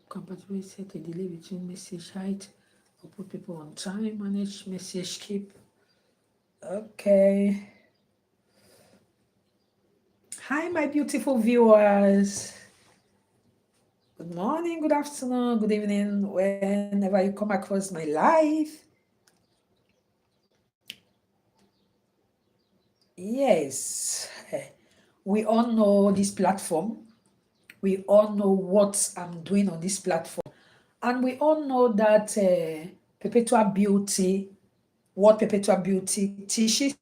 Compatibility set a delay between message height or put people on time, manage message keep. Okay. Hi, my beautiful viewers. Good morning, good afternoon, good evening, whenever you come across my live. Yes, we all know this platform. We all know what I'm doing on this platform. And we all know that Perpetua Beauty, what Perpetua Beauty teaches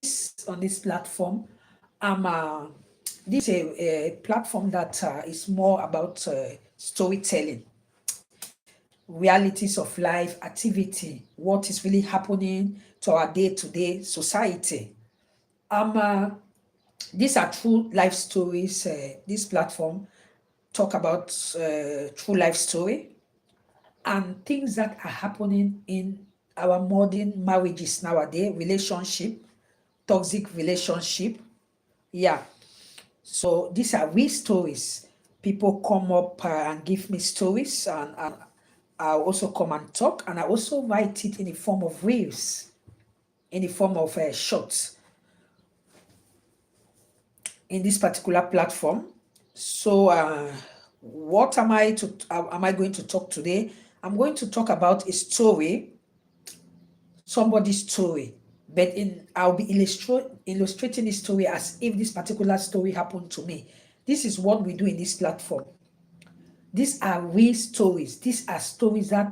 on this platform. This is a platform that is more about storytelling, realities of life, activity, what is really happening to our day-to-day society. Um, uh, these are true life stories. This platform talk about true life story and things that are happening in our modern marriages nowadays, relationship, toxic relationship. Yeah. So these are real stories. People come up and give me stories, and I also come and talk, and I also write it in the form of reels, in the form of shorts in this particular platform. So, what am I going to talk today? I'm going to talk about a story, somebody's story, but I'll be illustrating this story as if this particular story happened to me. This is what we do in this platform. These are real stories. These are stories that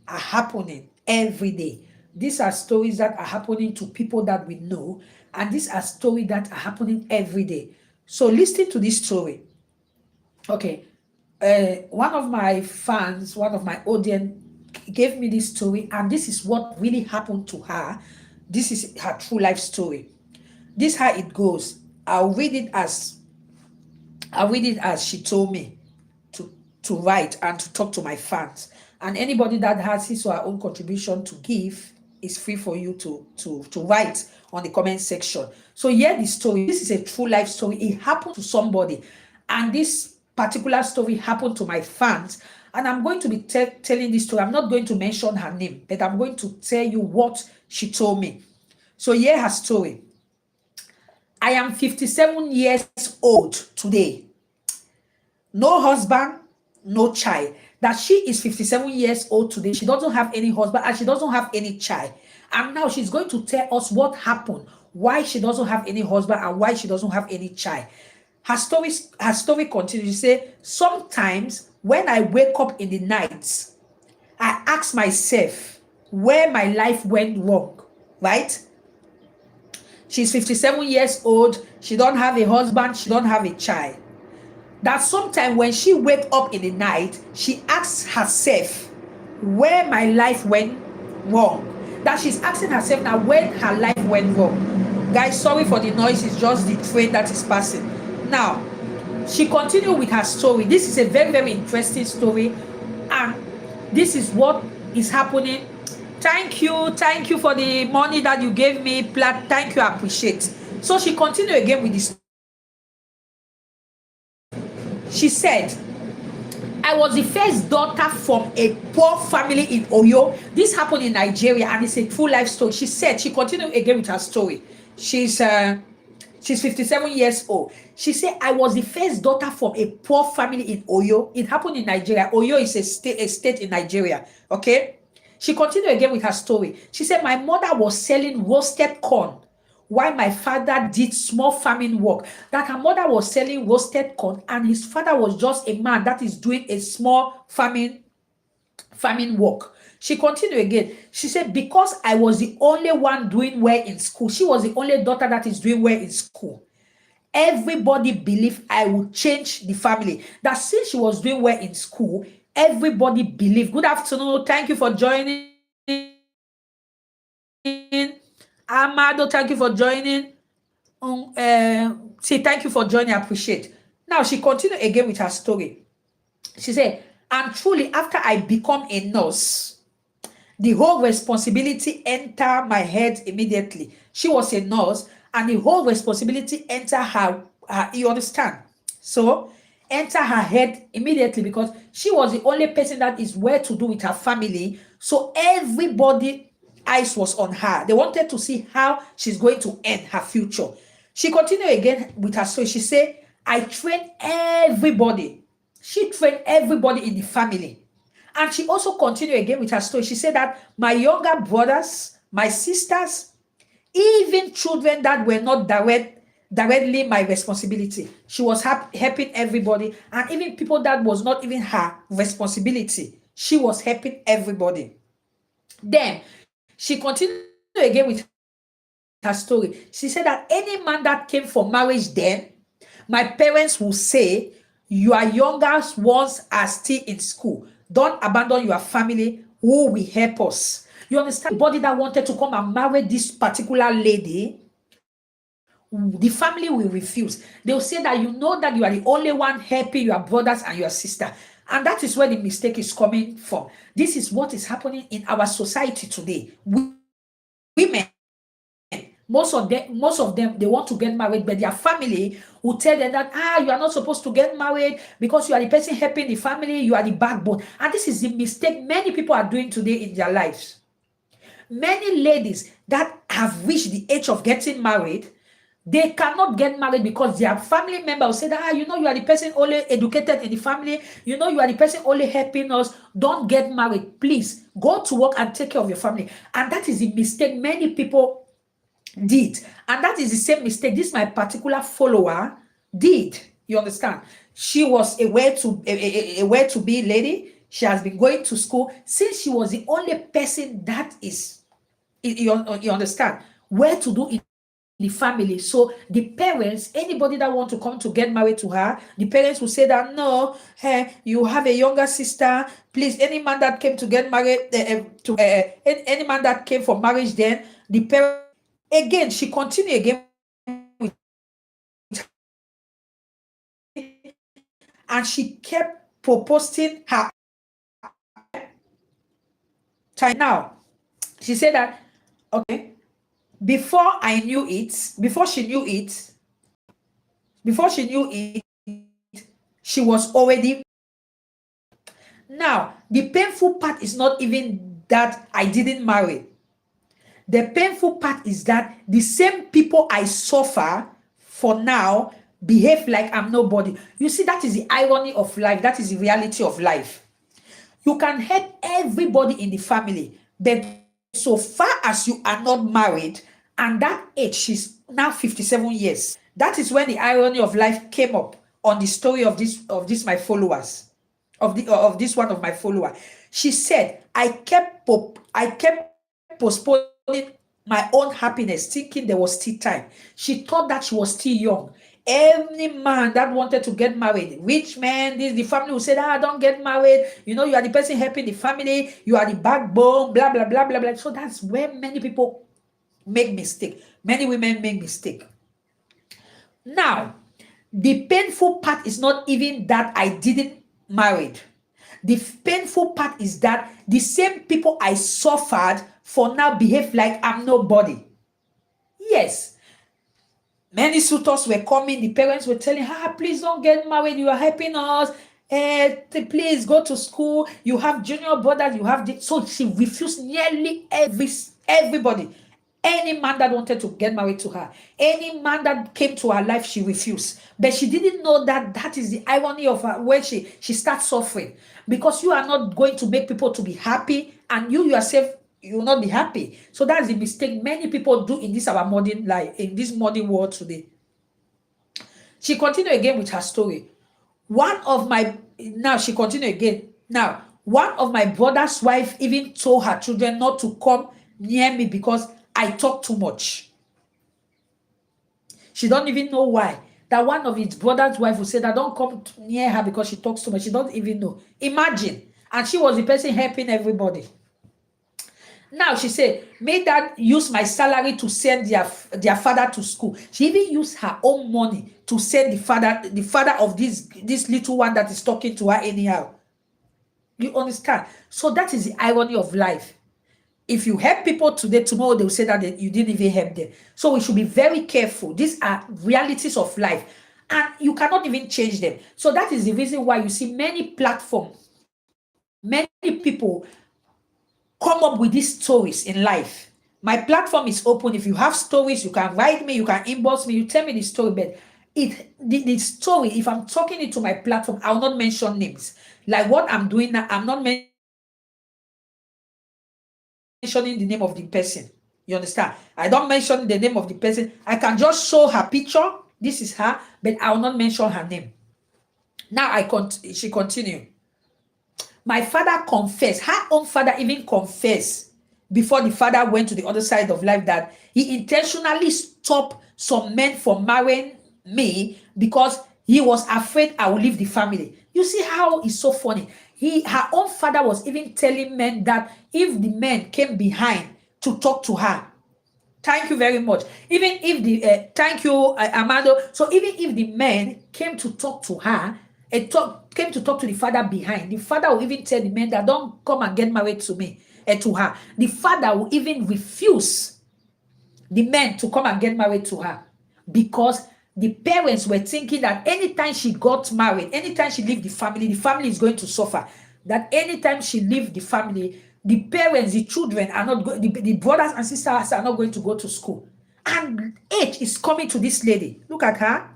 are happening every day. These are stories that are happening to people that we know, and these are stories that are happening every day. So listen to this story. Okay. One of my fans, one of my audience gave me this story, and this is what really happened to her. This is her true life story. This how it goes. I'll read it as she told me to write and to talk to my fans. And anybody that has his or her own contribution to give is free for you to write on the comment section. So hear the story. This is a true life story. It happened to somebody, and this particular story happened to my fans. And I'm going to be telling this story. I'm not going to mention her name, but I'm going to tell you what she told me. So hear her story. I am 57 years old today. No husband, no child. That she is 57 years old today. She doesn't have any husband and she doesn't have any child. And now she's going to tell us what happened, why she doesn't have any husband and why she doesn't have any child. Her story continues. She say, sometimes when I wake up in the night, I ask myself where my life went wrong, right? She's 57 years old. She don't have a husband. She don't have a child. That sometimes when she wake up in the night, she asks herself where my life went wrong. That she's asking herself now when her life went wrong. Guys, sorry for the noise. It's just the train that is passing. Now, she continued with her story. This is a very, very interesting story. And this is what is happening. Thank you for the money that you gave me. Thank you, I appreciate. So she continued again with this. She said, I was the first daughter from a poor family in Oyo. This happened in Nigeria and it's a true life story. She said, she continued again with her story. She's 57 years old. She said, I was the first daughter from a poor family in Oyo. It happened in Nigeria. Oyo is a state in Nigeria. Okay? She continued again with her story. She said, my mother was selling roasted corn while my father did small farming work. That her mother was selling roasted corn and his father was just a man that is doing a small farming work. She continued again. She said, because I was the only one doing well in school, she was the only daughter that is doing well in school. Everybody believed I would change the family. That since she was doing well in school, everybody believed. Good afternoon. Thank you for joining. Amado, thank you for joining. Thank you for joining. I appreciate. Now she continued again with her story. She said, and truly, after I become a nurse, the whole responsibility entered my head immediately. She was a nurse, and the whole responsibility entered her. You understand? So enter her head immediately because she was the only person that is well to do with her family. So everybody eyes was on her. They wanted to see how she's going to end her future. She continued again with her story. She said, I trained everybody. She trained everybody in the family. And she also continued again with her story. She said that my younger brothers, my sisters, even children that were not directly my responsibility, she was helping everybody. And even people that was not even her responsibility, she was helping everybody. Then she continued again with her story. She said that any man that came for marriage then, my parents will say, your younger ones are still in school. Don't abandon your family. Who will help us? You understand? Body that wanted to come and marry this particular lady, the family will refuse. They'll say that you know that you are the only one helping your brothers and your sister. And that is where the mistake is coming from. This is what is happening in our society today. Women, most of them, they want to get married, but their family will tell them that you are not supposed to get married because you are the person helping the family, you are the backbone. And this is the mistake many people are doing today in their lives. Many ladies that have reached the age of getting married, they cannot get married because their family member will say that you are the person only educated in the family, you are the person only helping us. Don't get married, please go to work and take care of your family. And that is the mistake many people did. And that is the same mistake this my particular follower did. You understand? She was a well-to-be lady. She has been going to school since she was the only person that is, you understand, well to do in the family. So the parents, anybody that want to come to get married to her, the parents will say that no, hey, you have a younger sister, please, any man that came to get married any man that came for marriage, then the parents. Again, she continued again with, and she kept proposing her time. Now she said that okay, before she knew it, she was already. Now the painful part is not even that I didn't marry. The painful part is that the same people I suffer for now behave like I'm nobody. You see, that is the irony of life. That is the reality of life. You can help everybody in the family, but so far as you are not married, and that age, she's now 57 years. That is when the irony of life came up on the story of this my followers, of this one of my follower. She said, I kept postponing my own happiness, thinking there was still time. She thought that she was still young. Any man that wanted to get married, rich man, the family will say, don't get married. You are the person helping the family. You are the backbone, blah, blah, blah, blah, blah. So that's where many people make mistake. Many women make mistake. Now, the painful part is not even that I didn't marry. The painful part is that the same people I suffered for now behave like I'm nobody. Yes. Many suitors were coming. The parents were telling her, please don't get married. You are helping us. Please go to school. You have junior brothers. You have so she refused nearly everybody. Any man that wanted to get married to her, any man that came to her life, she refused. But she didn't know that is the irony of her when she starts suffering. Because you are not going to make people to be happy, and you yourself, you will not be happy. So that's the mistake many people do in this our modern life, in this modern world today. She continued again with her story. Now she continued again. Now, one of my brother's wife even told her children not to come near me because I talk too much. She don't even know why. That one of his brother's wife will say that don't come near her because she talks too much. She don't even know. Imagine. And she was the person helping everybody. Now she said, may that use my salary to send their father to school. She even used her own money to send the father of this little one that is talking to her anyhow. You understand? So that is the irony of life. If you help people today, tomorrow they will say that you didn't even help them. So we should be very careful. These are realities of life. and you cannot even change them. So that is the reason why you see many platforms, many people come up with these stories in life. My platform is open. If you have stories, you can write me, you can inbox me, you tell me the story. But the story, if I'm talking it to my platform, I'll not mention names. Like what I'm doing now, I'm not mentioning the name of the person. You understand? I don't mention the name of the person. I can just show her picture. This is her, but I will not mention her name. Now she continue. My father confessed, her own father even confessed before the father went to the other side of life that he intentionally stopped some men from marrying me because he was afraid I would leave the family. You see how it's so funny. Her own father was even telling men that if the men came behind to talk to her, thank you very much. Even if the thank you, Amado. So even if the men came to talk to her, came to talk to the father behind, the father will even tell the men that don't come and get married to me, to her. The father will even refuse the men to come and get married to her because the parents were thinking that anytime she got married, anytime she leave the family is going to suffer. That anytime she leave the family, the parents, the children are not the brothers and sisters are not going to go to school. And age is coming to this lady. Look at her.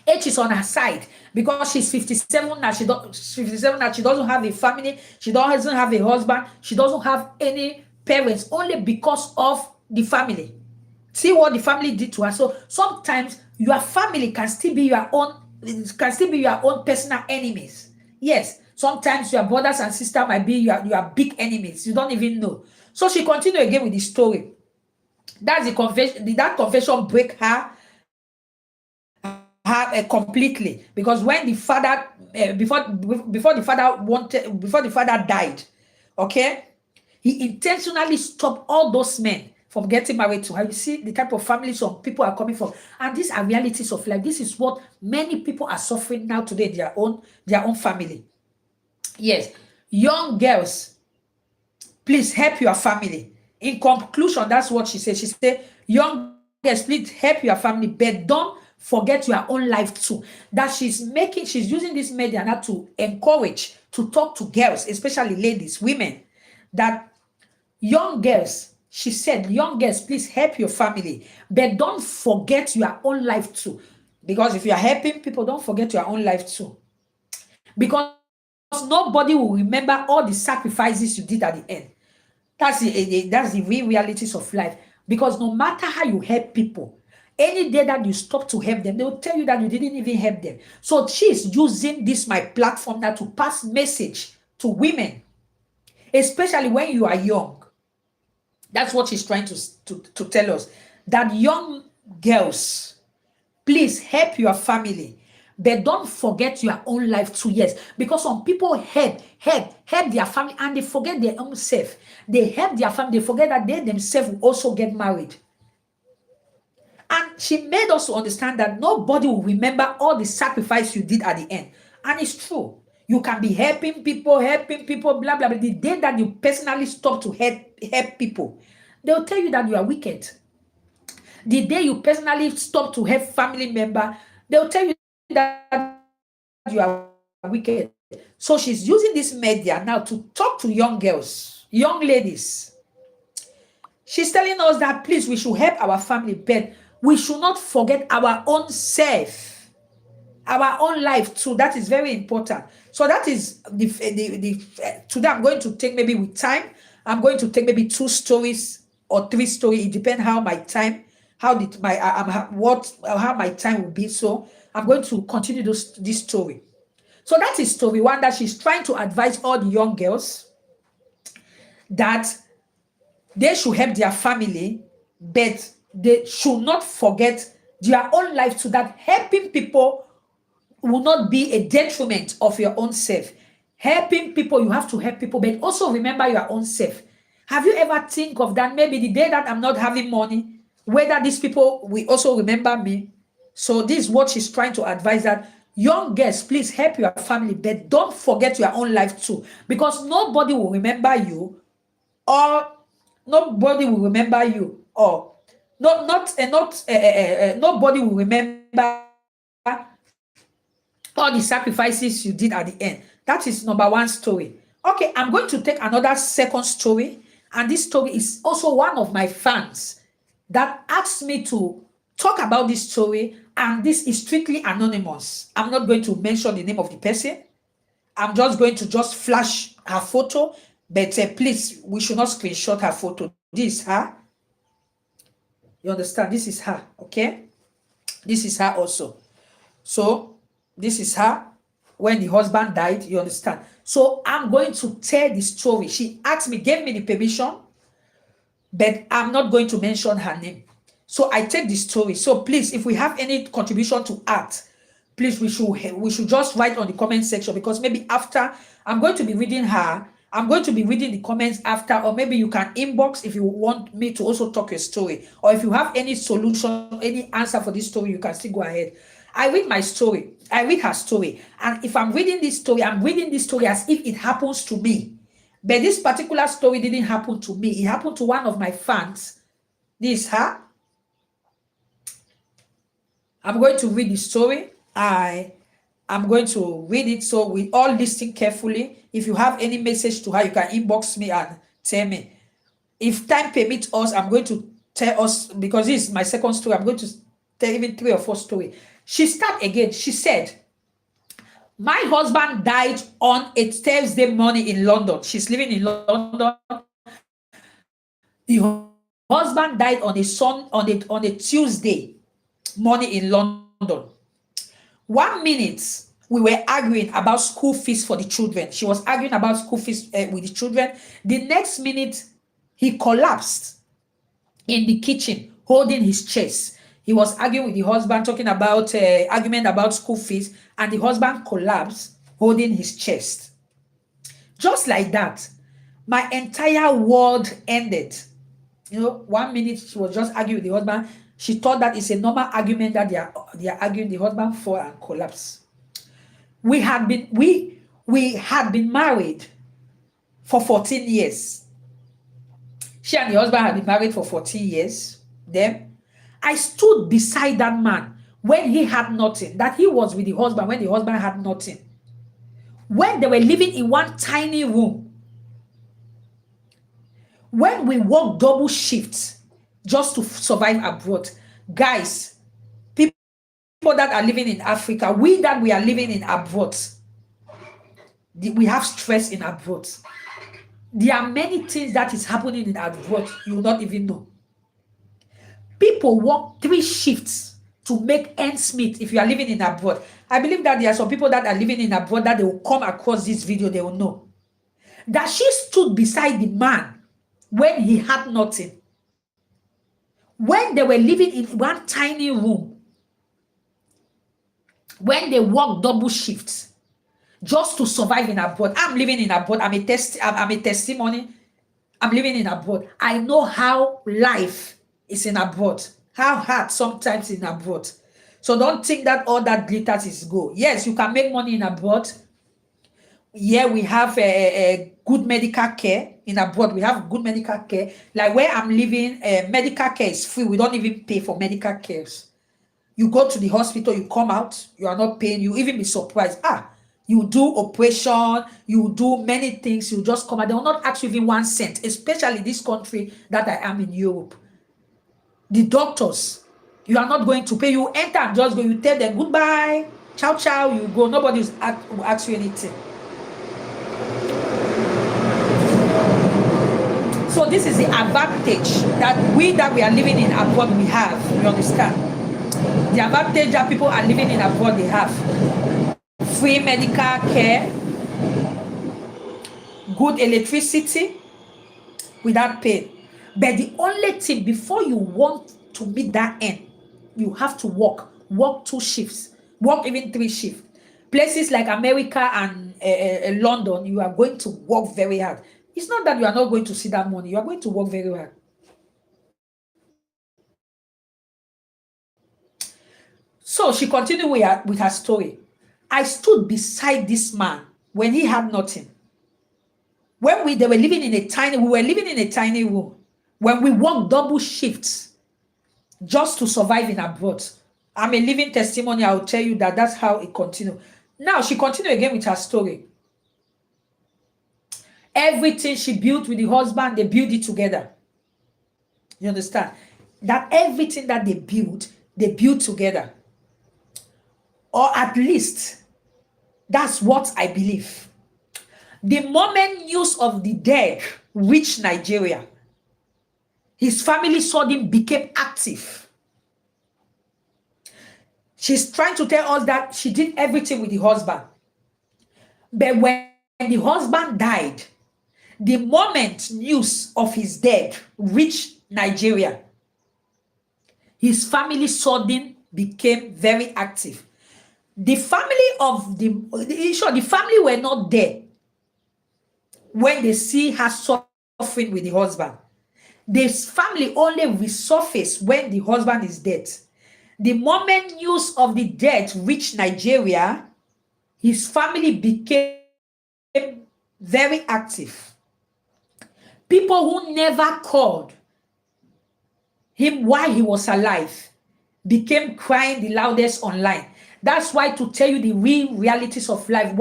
Age is on her side because she's 57 now. She's 57 now. She doesn't have a family. She doesn't have a husband. She doesn't have any parents, only because of the family. See what the family did to her. So sometimes your family can still be your own, personal enemies. Yes, sometimes your brothers and sisters might be your big enemies. You don't even know. So she continued again with the story. That's the confession. Did that confession break her completely? Because when the father, before the father died, okay, he intentionally stopped all those men from getting married to her. You see the type of family some people are coming from, and these are realities of life. This is what many people are suffering now today in their own family. Yes, young girls, please help your family. In conclusion, that's what she said. She said, young girls, please help your family, but don't forget your own life too. That she's using this media now to encourage, to talk to girls, especially ladies, women, that young girls, she said, young girls, please help your family, but don't forget your own life too. Because if you are helping people, don't forget your own life too. Because nobody will remember all the sacrifices you did at the end. That's the real realities of life. Because no matter how you help people, any day that you stop to help them, they will tell you that you didn't even help them. So she's using this my platform now to pass message to women, especially when you are young. That's what she's trying to tell us. That young girls, please help your family, but don't forget your own life too. Yes, because some people help their family and they forget their own self. They help their family, they forget that they themselves will also get married. And she made us to understand that nobody will remember all the sacrifice you did at the end. And it's true. You can be helping people, blah, blah, blah. The day that you personally stop to help people, they'll tell you that you are wicked. The day you personally stop to help family member, they'll tell you that you are wicked. So she's using this media now to talk to young girls, young ladies. She's telling us that please, we should help our family, but we should not forget our own self, our own life too. That is very important. So that is today I'm going to take, maybe with time, I'm going to take maybe 2 stories or 3 stories. It depends how my time, how did my how my time will be. So I'm going to continue this story. So that is story one, that she's trying to advise all the young girls that they should help their family, but they should not forget their own life, so that helping people will not be a detriment of your own self. Helping people, you have to help people, but also remember your own self. Have you ever think of that? Maybe the day that I'm not having money, whether these people will also remember me. So this is what she's trying to advise, that young girls, please help your family, but don't forget your own life too, because nobody will remember you, or nobody will remember you, or nobody will remember you all the sacrifices you did at the end. That is number one story. Okay, I'm going to take another second story, and this story is also one of my fans that asked me to talk about this story, and this is strictly anonymous. I'm not going to mention the name of the person. I'm just going to just flash her photo, but please, we should not screenshot her photo. This is her. You understand? This is her, okay? This is her also. So, this is her when the husband died, you understand? So, I'm going to tell the story. She asked me, gave me the permission, but I'm not going to mention her name. So, I take the story. So, please, if we have any contribution to add, please, we should just write on the comment section, because maybe after, I'm going to be reading her, I'm going to be reading the comments after, or maybe you can inbox if you want me to also talk your story, or if you have any solution, any answer for this story, you can still go ahead. I read my story, I read her story, and if I'm reading this story, I'm reading this story as if it happens to me. But this particular story didn't happen to me. It happened to one of my fans. This is her. I'm going to read the story. I'm going to read it, so we all listen carefully. If you have any message to her, you can inbox me and tell me. If time permits us, I'm going to tell us, because this is my second story, I'm going to tell even 3 or 4 stories. She started again. She said, my husband died on a Thursday morning in London. She's living in London. The husband died on a Tuesday morning in London. 1 minute, we were arguing about school fees for the children. She was arguing about school fees with the children. The next minute, he collapsed in the kitchen, holding his chest. He was arguing with the husband, talking about argument about school fees, and the husband collapsed, holding his chest. Just like that, my entire world ended. 1 minute, she was just arguing with the husband. She thought that it's a normal argument that they are arguing. The husband fall and collapse. We had been married for 14 years. She and the husband had been married for 14 years. Then I stood beside that man when he had nothing. That he was with the husband when the husband had nothing. When they were living in one tiny room. When we worked double shifts just to survive abroad. Guys, people that are living in Africa, we are living in abroad, we have stress in abroad. There are many things that is happening in abroad you will not even know. People work 3 shifts to make ends meet if you are living in abroad. I believe that there are some people that are living in abroad that they will come across this video, they will know. That she stood beside the man when he had nothing. When they were living in one tiny room, when they work double shifts just to survive in abroad. I'm living in abroad. I'm a testimony. I'm living in abroad. I know how life is in abroad, how hard sometimes in abroad. So don't think that all that glitters is gold. Yes, you can make money in abroad. Yeah, we have a good medical care in abroad. We have good medical care. Like where I'm living, medical care is free. We don't even pay for medical cares. You go to the hospital, you come out, you are not paying. You even be surprised. You do operation, you do many things. You just come out. They will not ask you even 1 cent, especially this country that I am in Europe. The doctors, you are not going to pay. You enter and just go. You tell them goodbye, ciao, ciao. You go. Nobody will ask you anything. So this is the advantage that we are living in abroad we have. You understand? The advantage that people are living in abroad they have. Free medical care, good electricity without pay. But the only thing, before you want to meet that end, you have to work 2 shifts, work even 3 shifts. Places like America and London, you are going to work very hard. It's not that you are not going to see that money. You are going to work very hard. So she continued with her story. I stood beside this man when he had nothing. When they were living in a tiny room. When we worked double shifts just to survive in abroad. I'm a living testimony. I will tell you that that's how it continued. Now she continued again with her story. Everything she built with the husband, they built it together. You understand? That everything that they built together. Or at least, that's what I believe. The moment news of the dead reached Nigeria, his family suddenly became active. She's trying to tell us that she did everything with the husband. But when the husband died, the moment news of his death reached Nigeria, his family suddenly became very active. The family of the family were not there when they see her suffering with the husband. This family only resurface when the husband is dead. The moment news of the death reached Nigeria, his family became very active. People who never called him while he was alive became crying the loudest online. That's why, to tell you the real realities of life,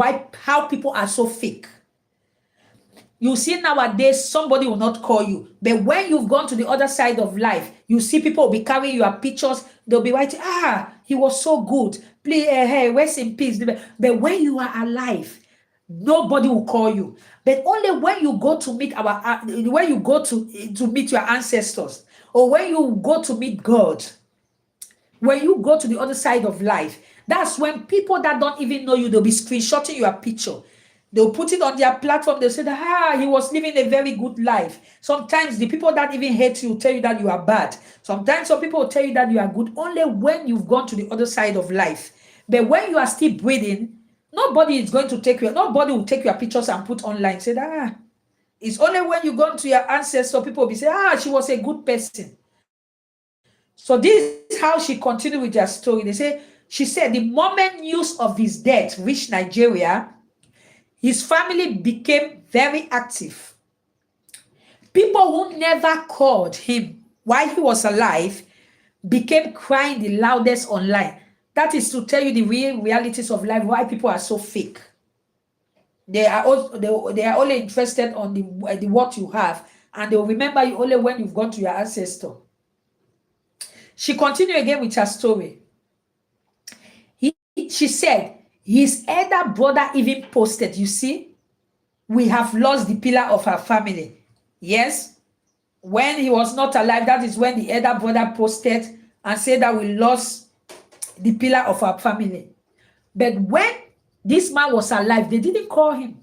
how people are so fake. You see nowadays, somebody will not call you. But when you've gone to the other side of life, you see people will be carrying your pictures. They'll be writing, he was so good. Please, hey, rest in peace. But when you are alive, nobody will call you. But only when you go to meet when you go to meet your ancestors, or when you go to meet God, when you go to the other side of life, that's when people that don't even know you, they'll be screenshotting your picture. They'll put it on their platform. They'll say that, he was living a very good life. Sometimes the people that even hate you tell you that you are bad. Sometimes some people will tell you that you are good only when you've gone to the other side of life. But when you are still breathing, nobody is going to take nobody will take your pictures and put online. Say that, it's only when you go to your ancestors, people will be saying, she was a good person. So this is how she continued with their story. She said the moment news of his death reached Nigeria, his family became very active. People who never called him while he was alive became crying the loudest online. That is to tell you the real realities of life, why people are so fake. They are only interested on the what you have, and they will remember you only when you've gone to your ancestor. She continued again with her story. She said, his elder brother even posted, you see, we have lost the pillar of our family. Yes, when he was not alive, that is when the elder brother posted and said that we lost the pillar of our family. But when this man was alive, they didn't call him,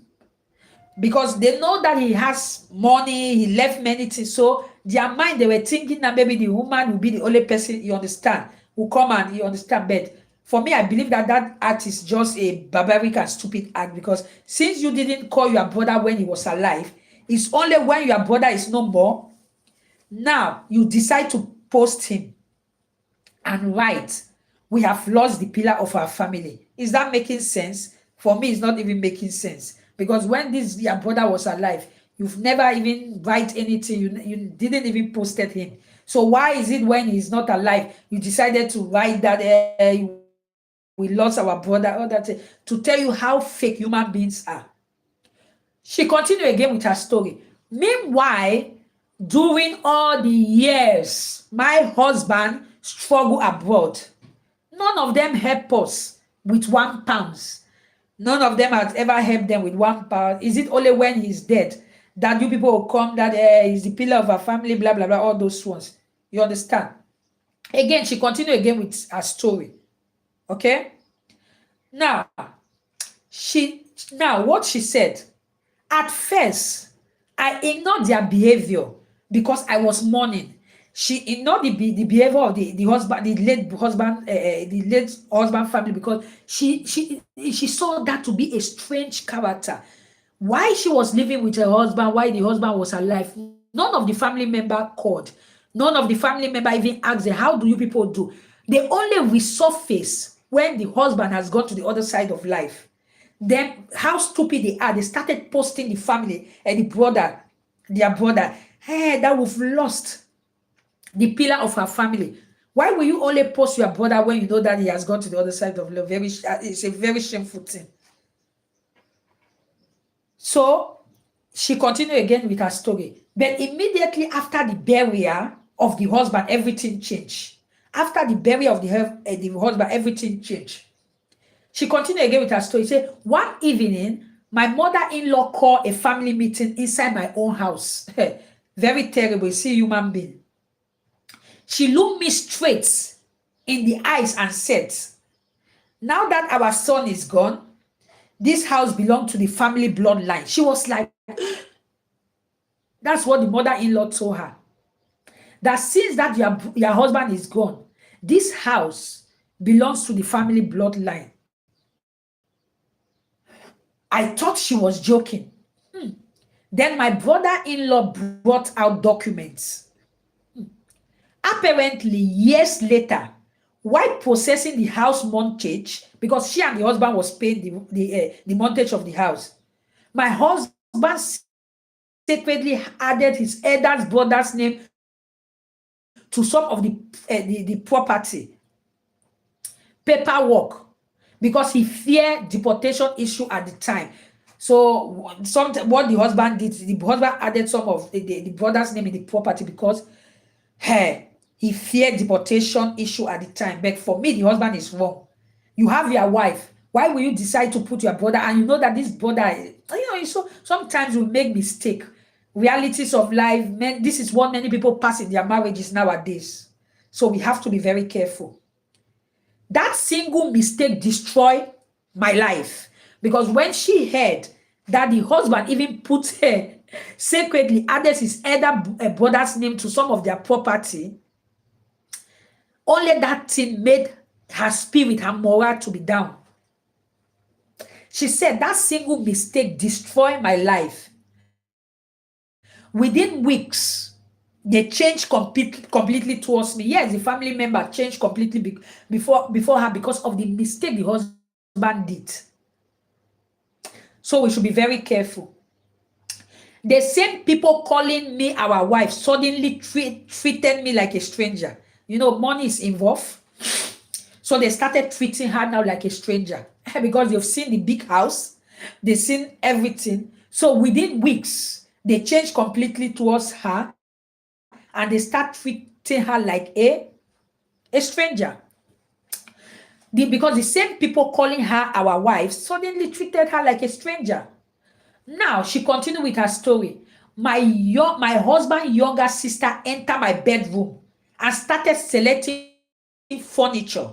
because they know that he has money, he left many things. So their mind, they were thinking that maybe the woman will be the only person, you understand, who come and you understand. But for me, I believe that act is just a barbaric and stupid act, because since you didn't call your brother when he was alive, it's only when your brother is no more, now you decide to post him and write, we have lost the pillar of our family. Is that making sense? For me, it's not even making sense. Because when your brother was alive, you've never even write anything. You didn't even posted him. So why is it when he's not alive, you decided to write that we lost our brother, or that, to tell you how fake human beings are. She continued again with her story. Meanwhile, during all the years my husband struggled abroad, none of them helped us with £1. None of them has ever helped them with £1. Is it only when he's dead that you people will come that he's the pillar of our family, blah, blah, blah, all those ones? You understand? Again, she continued again with her story. Okay? Now, what she said, at first, I ignored their behavior because I was mourning. She ignored the behavior of the husband, the late husband family, because she saw that to be a strange character. Why she was living with her husband while the husband was alive, none of the family member called. None of the family member even asked her, how do you people do? They only resurface when the husband has gone to the other side of life. Then how stupid they are, they started posting the family and their brother, hey, that we've lost the pillar of our family. Why will you only post your brother when you know that he has gone to the other side of love? It's a very shameful thing. So she continued again with her story. But immediately after the burial of the husband, everything changed. After the burial of the husband, everything changed. She continued again with her story. She said, one evening, my mother-in-law called a family meeting inside my own house. Very terrible. See, human being. She looked me straight in the eyes and said, now that our son is gone, this house belongs to the family bloodline. She was like, that's what the mother-in-law told her. That since that your husband is gone, this house belongs to the family bloodline. I thought she was joking. Then my brother-in-law brought out documents. Apparently, years later, while processing the house mortgage, because she and the husband was paying the mortgage of the house, my husband secretly added his elder brother's name to some of the property paperwork because he feared deportation issue at the time. So what the husband did, the husband added some of the brother's name in the property because he feared deportation issue at the time. But for me, the husband is wrong. You have your wife. Why will you decide to put your brother? And you know that this brother, so sometimes we make mistake. Realities of life, this is what many people pass in their marriages nowadays. So we have to be very careful. That single mistake destroyed my life. Because when she heard that the husband even put her secretly added his elder brother's name to some of their property, only that thing made her spirit, her morale to be down. She said that single mistake destroyed my life. Within weeks, they changed completely towards me. Yes, the family member changed completely before her because of the mistake the husband did. So we should be very careful. The same people calling me our wife suddenly treated me like a stranger. Money is involved. So they started treating her now like a stranger because they've seen the big house. They've seen everything. So within weeks, they changed completely towards her and they start treating her like a stranger. Because the same people calling her our wife suddenly treated her like a stranger. Now, she continued with her story. My husband's younger sister entered my bedroom and started selecting furniture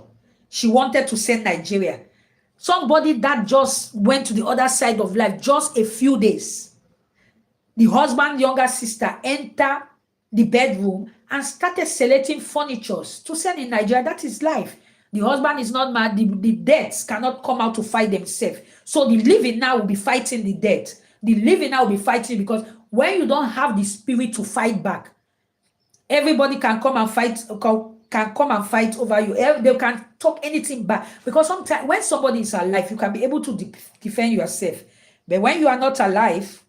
she wanted to send Nigeria. Somebody that just went to the other side of life just a few days. The husband's younger sister entered the bedroom and started selecting furniture to send in Nigeria. That is life. The husband is not mad. The deaths cannot come out to fight themselves. So the living now will be fighting the dead. The living now will be fighting because when you don't have the spirit to fight back, everybody can come and fight over you. They can talk anything back. Because sometimes when somebody is alive, you can be able to defend yourself. But when you are not alive,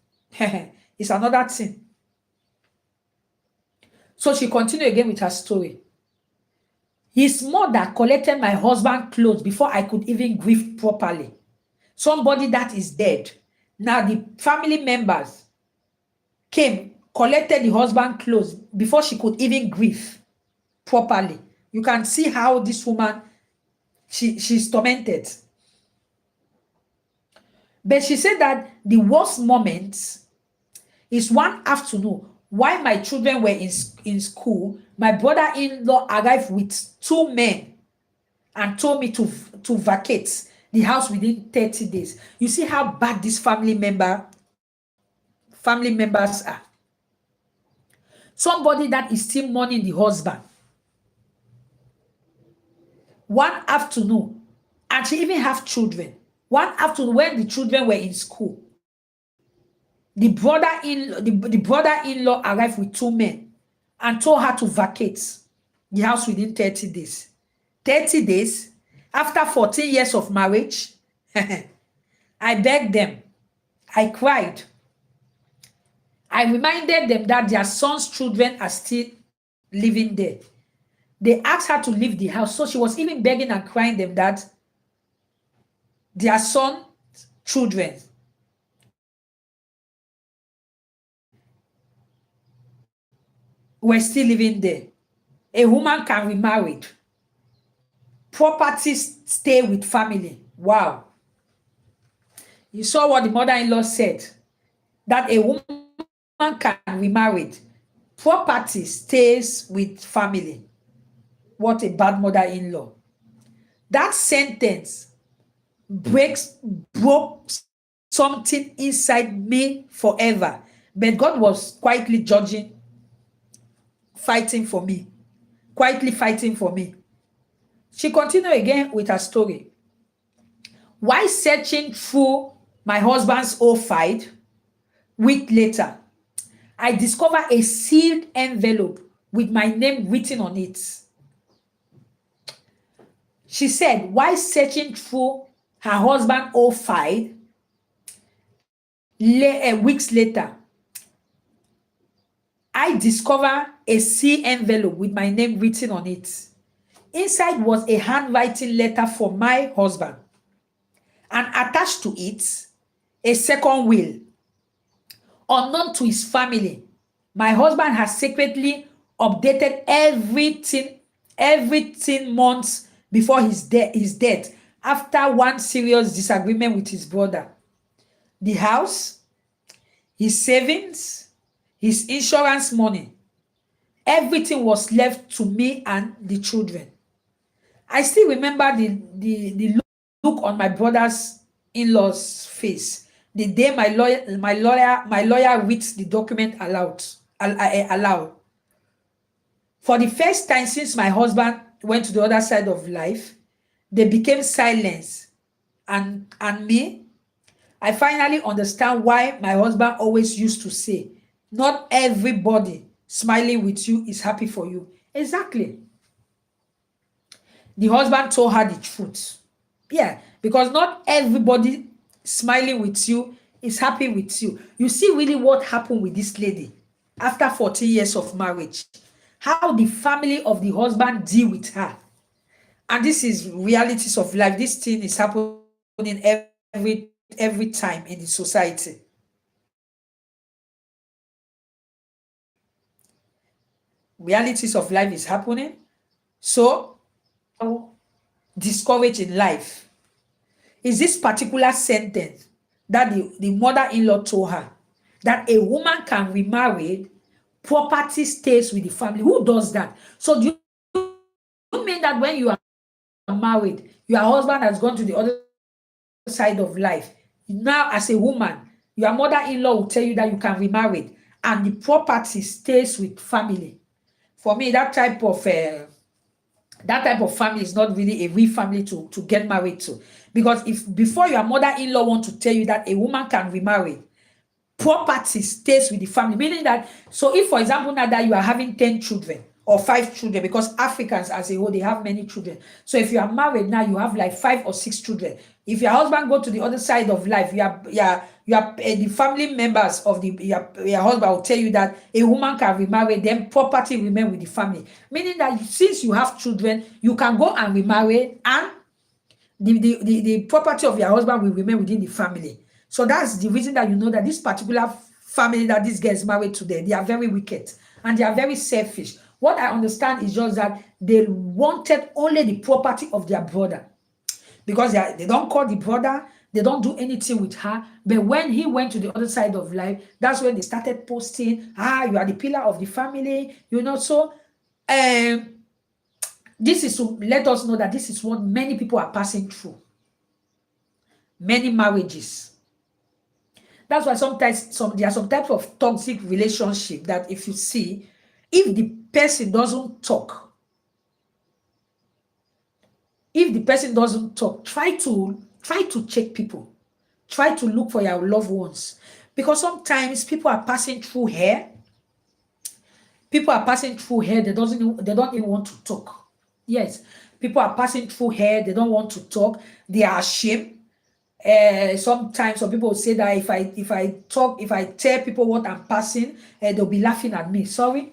it's another thing. So she continued again with her story. His mother collected my husband's clothes before I could even grieve properly. Somebody that is dead. Now the family members came, collected the husband's clothes before she could even grieve properly. You can see how this woman, she's tormented. But she said that the worst moment is one afternoon while my children were in school, my brother-in-law arrived with 2 men and told me to vacate the house within 30 days. You see how bad these family members are. Somebody that is still mourning the husband. One afternoon, and she even have children. One afternoon when the children were in school, the brother-in-law arrived with 2 men and told her to vacate the house within 30 days. 30 days after 14 years of marriage. I begged them. I cried. I reminded them that their son's children are still living there. They asked her to leave the house. So she was even begging and crying them that their son, children were still living there. A woman can remarry. Properties stay with family. Wow. You saw what the mother-in-law said, that a woman can remarry. Property stays with family. What a bad mother-in-law. That sentence broke something inside me forever. But God was quietly judging, fighting for me. Quietly fighting for me. She continued again with her story. While searching through my husband's old file, week later, I discovered a sealed envelope with my name written on it. She said, while searching through her husband's old file, weeks later, I discovered a sealed envelope with my name written on it. Inside was a handwriting letter from my husband, and attached to it, a second will. Unknown to his family, my husband has secretly updated everything months before his death after one serious disagreement with his brother. The house, his savings, his insurance money, everything was left to me and the children. I still remember the look on my brother's in-law's face the day my lawyer reads the document aloud. For the first time since my husband went to the other side of life, they became silent. And me, I finally understand why my husband always used to say, not everybody smiling with you is happy for you. Exactly. The husband told her the truth. Yeah, because not everybody smiling with you is happy with you. You see really what happened with this lady after 14 years of marriage. How the family of the husband deal with her. And this is realities of life. This thing is happening every time in the society. Realities of life is happening. So, discouraged in life is this particular sentence that the mother-in-law told her, that a woman can remarry, property stays with the family. Who does that? So do you mean that when you are married, your husband has gone to the other side of life, now as a woman, your mother-in-law will tell you that you can remarry and the property stays with family? For me, that type of family is not really a real family to get married to. Because if before your mother-in-law want to tell you that a woman can remarry, property stays with the family, meaning that, so if for example now that you are having 10 children or 5 children, because Africans as a whole, they have many children. So if you are married now, you have like 5 or 6 children. If your husband go to the other side of life, the family members of your husband will tell you that a woman can remarry, then property remain with the family. Meaning that since you have children, you can go and remarry, and the property of your husband will remain within the family. So that's the reason that you know that this particular family that this girl is married to, they are very wicked and they are very selfish. What I understand is just that they wanted only the property of their brother, because they don't call the brother, they don't do anything with her. But when he went to the other side of life, that's when they started posting, you are the pillar of the family, So this is to let us know that this is what many people are passing through. Many marriages. That's why sometimes there are some types of toxic relationship that if you see, if the person doesn't talk, try to check people. Try to look for your loved ones. Because sometimes people are passing through here. They don't even want to talk. Yes, people are passing through here, they don't want to talk, they are ashamed. Sometimes some people say that if I tell people what I'm passing, they'll be laughing at me. Sorry.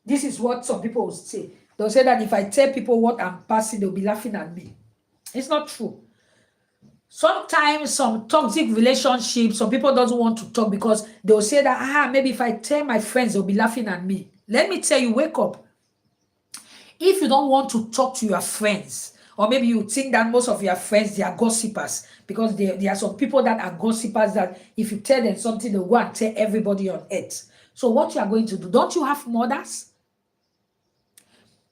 This is what some people will say. They'll say that if I tell people what I'm passing, they'll be laughing at me. It's not true. Sometimes some toxic relationships, some people doesn't want to talk because they'll say that, maybe if I tell my friends, they'll be laughing at me. Let me tell you, wake up. If you don't want to talk to your friends, or maybe you think that most of your friends, they are gossipers, because there are some people that are gossipers that if you tell them something, they'll go and tell everybody on earth. So what you are going to do, don't you have mothers?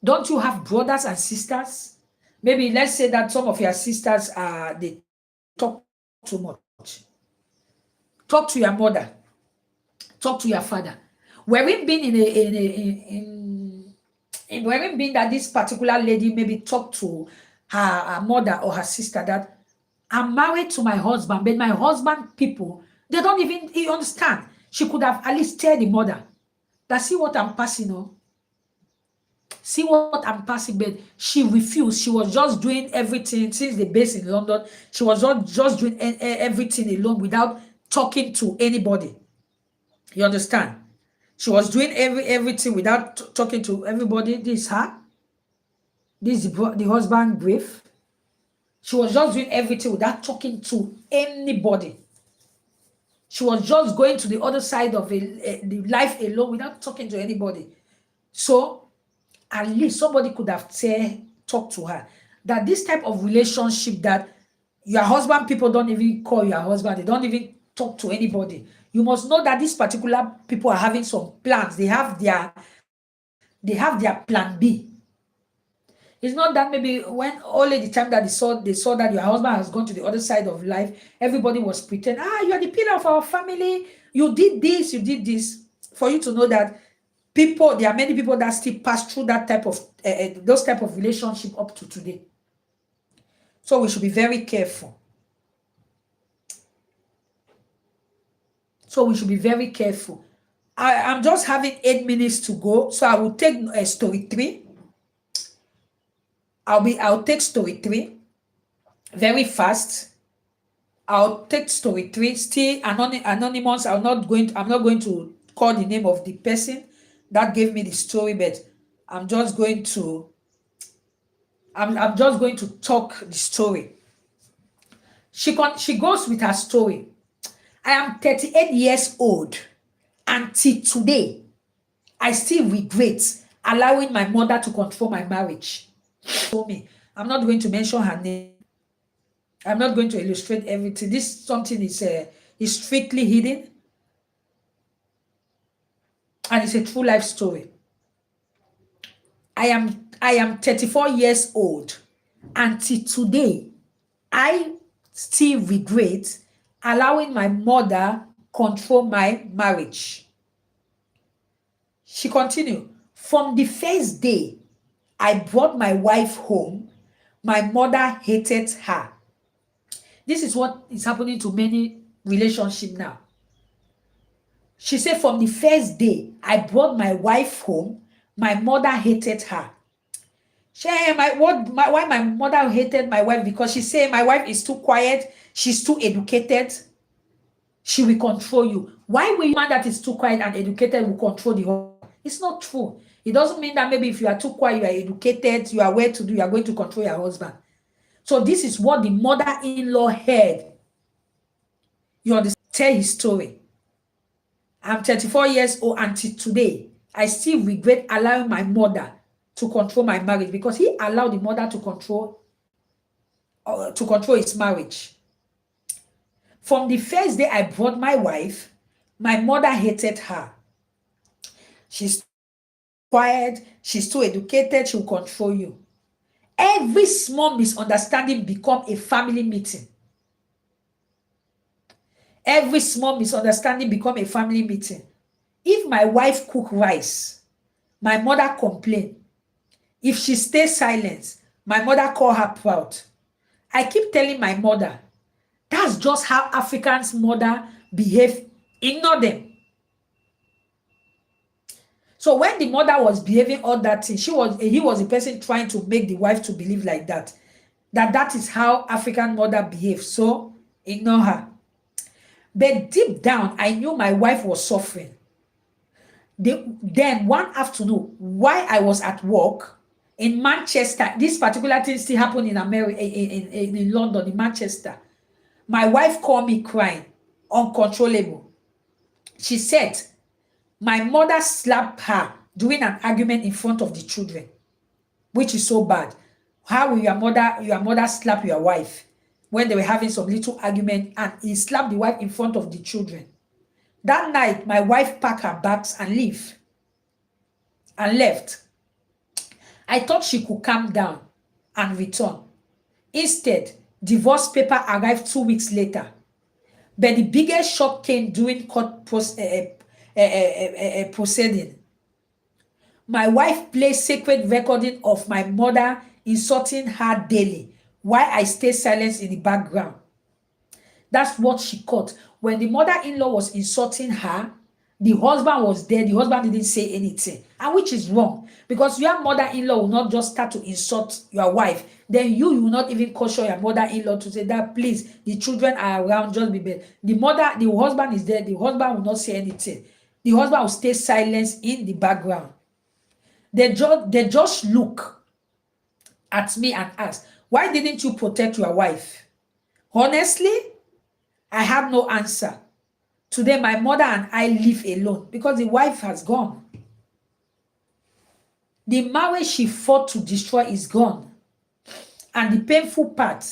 Don't you have brothers and sisters? Maybe let's say that some of your sisters they talk too much. Talk to your mother. Talk to your father. Where we been where we been that this particular lady maybe talk to her mother or her sister that I'm married to my husband, but my husband people, they don't even understand. She could have at least tell the mother that see what I'm passing on. See what I'm passing, but she refused. She was just doing everything since the base in London. She was just doing everything alone without talking to anybody. You understand? She was doing everything without talking to everybody. This is her. This is the husband grave. She was just doing everything without talking to anybody. She was just going to the other side of the life alone without talking to anybody. So at least somebody could have talked to her that this type of relationship that your husband people don't even call your husband, they don't even talk to anybody. You must know that these particular people are having some plans. They have their plan B. It's not that maybe when only the time that they saw that your husband has gone to the other side of life, everybody was pretending, you are the pillar of our family. You did this, you did this. For you to know that there are many people that still pass through that type of those type of relationship up to today. So we should be very careful. I'm just having 8 minutes to go, so I will take story 3. I'll take story 3 very fast. I'll take story 3. Still anonymous. I'm not going to call the name of the person that gave me the story, but I'm just going to talk the story. She goes with her story. I am 38 years old. Until today, I still regret allowing my mother to control my marriage. Told me, I'm not going to mention her name. I'm not going to illustrate everything. This something is strictly hidden, and it's a true life story. I am 34 years old. Until today, I still regret allowing my mother control my marriage. She continued, from the first day I brought my wife home, my mother hated her. This is what is happening to many relationships now. She said, from the first day I brought my wife home, my mother hated her. Why my mother hated my wife? Because she said my wife is too quiet, she's too educated, she will control you. Why will you man that is too quiet and educated will control the whole? It's not true. It doesn't mean that maybe if you are too quiet, you are educated, you are well to do, you are going to control your husband. So this is what the mother-in-law heard. You understand? Tell his story. I'm 34 years old until today. I still regret allowing my mother to control my marriage, because he allowed the mother to control his marriage. From the first day I brought my wife, my mother hated her. She's quiet, she's too educated, she'll control you. Every small misunderstanding become a family meeting. Every small misunderstanding become a family meeting. If my wife cook rice, my mother complain. If she stays silent, my mother call her proud. I keep telling my mother, that's just how Africans' mother behave. Ignore them. So when the mother was behaving all that thing, he was the person trying to make the wife to believe like that. That is how African mother behaves. So ignore her. But deep down, I knew my wife was suffering. Then one afternoon, while I was at work, in Manchester. This particular thing still happened in America, in London, in Manchester. My wife called me crying, uncontrollable. She said, my mother slapped her during an argument in front of the children, which is so bad. How will your mother slap your wife when they were having some little argument and he slapped the wife in front of the children? That night, my wife packed her bags and left. I thought she could calm down and return. Instead, divorce paper arrived 2 weeks later. But the biggest shock came during court proceeding. My wife played sacred recording of my mother insulting her daily while I stayed silent in the background. That's what she caught. When the mother-in-law was insulting her, the husband was there. The husband didn't say anything, and which is wrong, because your mother-in-law will not just start to insult your wife. Then you will not even caution your mother-in-law to say that, please, the children are around, just be better. The husband is there. The husband will not say anything. The husband will stay silent in the background. They just look at me and ask, why didn't you protect your wife? Honestly, I have no answer. Today, my mother and I live alone because the wife has gone. The marriage she fought to destroy is gone. And the painful part,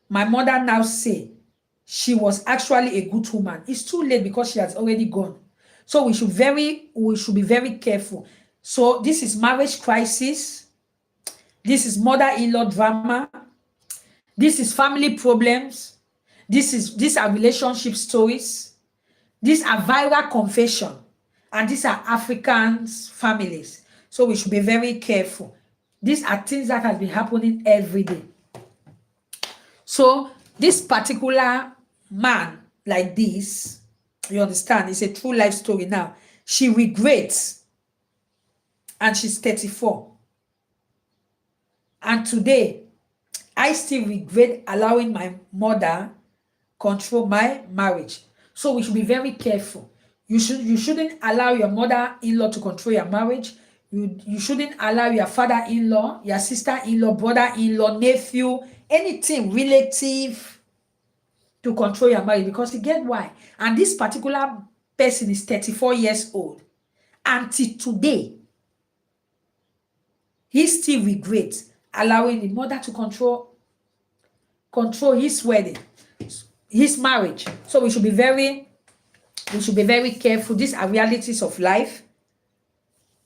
my mother now say she was actually a good woman. It's too late because she has already gone. So we should be very careful. So this is marriage crisis. This is mother-in-law drama. This is family problems. These are relationship stories. These are viral confession. And these are Africans families. So we should be very careful. These are things that have been happening every day. So this particular man like this, you understand, it's a true life story now. She regrets. And she's 34. And today, I still regret allowing my mother control my marriage. So we should be very careful. You shouldn't allow your mother-in-law to control your marriage. You shouldn't allow your father-in-law, your sister-in-law, brother-in-law, nephew, anything relative to control your marriage, because you get why. And this particular person is 34 years old. Until today, he still regrets allowing the mother to control his wedding, his marriage. So we should be very careful. These are realities of life.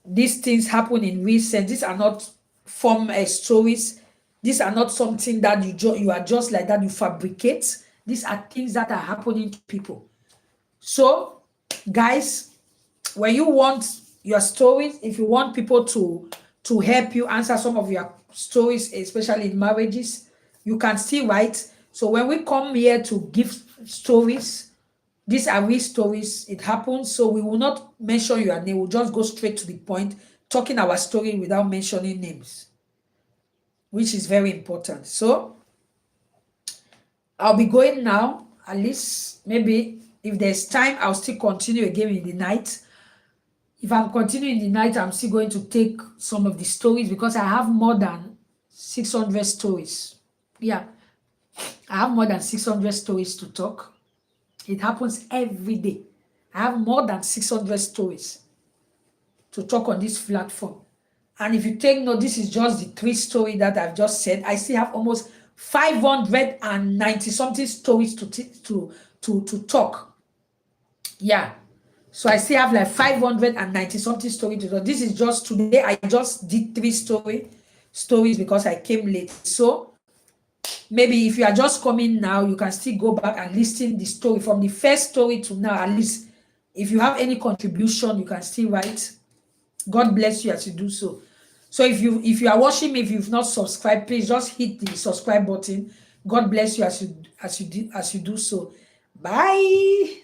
These things happen in recent. These are not stories. These are not something that you are just like that, you fabricate. These are things that are happening to people. So, guys, when you want your stories, if you want people to help you answer some of your stories, especially in marriages, you can still write. So when we come here to give stories, these are real stories. It happens. So we will not mention your name. We'll just go straight to the point, talking our story without mentioning names, which is very important. So I'll be going now. At least maybe if there's time, I'll still continue again in the night. If I'm continuing in the night, I'm still going to take some of the stories because I have more than 600 stories. Yeah, I have more than 600 stories to talk. It happens every day. I have more than 600 stories to talk on this platform. And if you take note, this is just the 3 stories that I've just said. I still have almost 590 something stories to talk. Yeah. So I still have like 590 something stories to talk. This is just today. I just did 3 stories because I came late. So maybe if you are just coming now, you can still go back and listen the story from the first story to now. At least if you have any contribution, you can still write. God bless you as you do so. So if you are watching me, if you've not subscribed, please just hit the subscribe button. God bless you as you do so. Bye.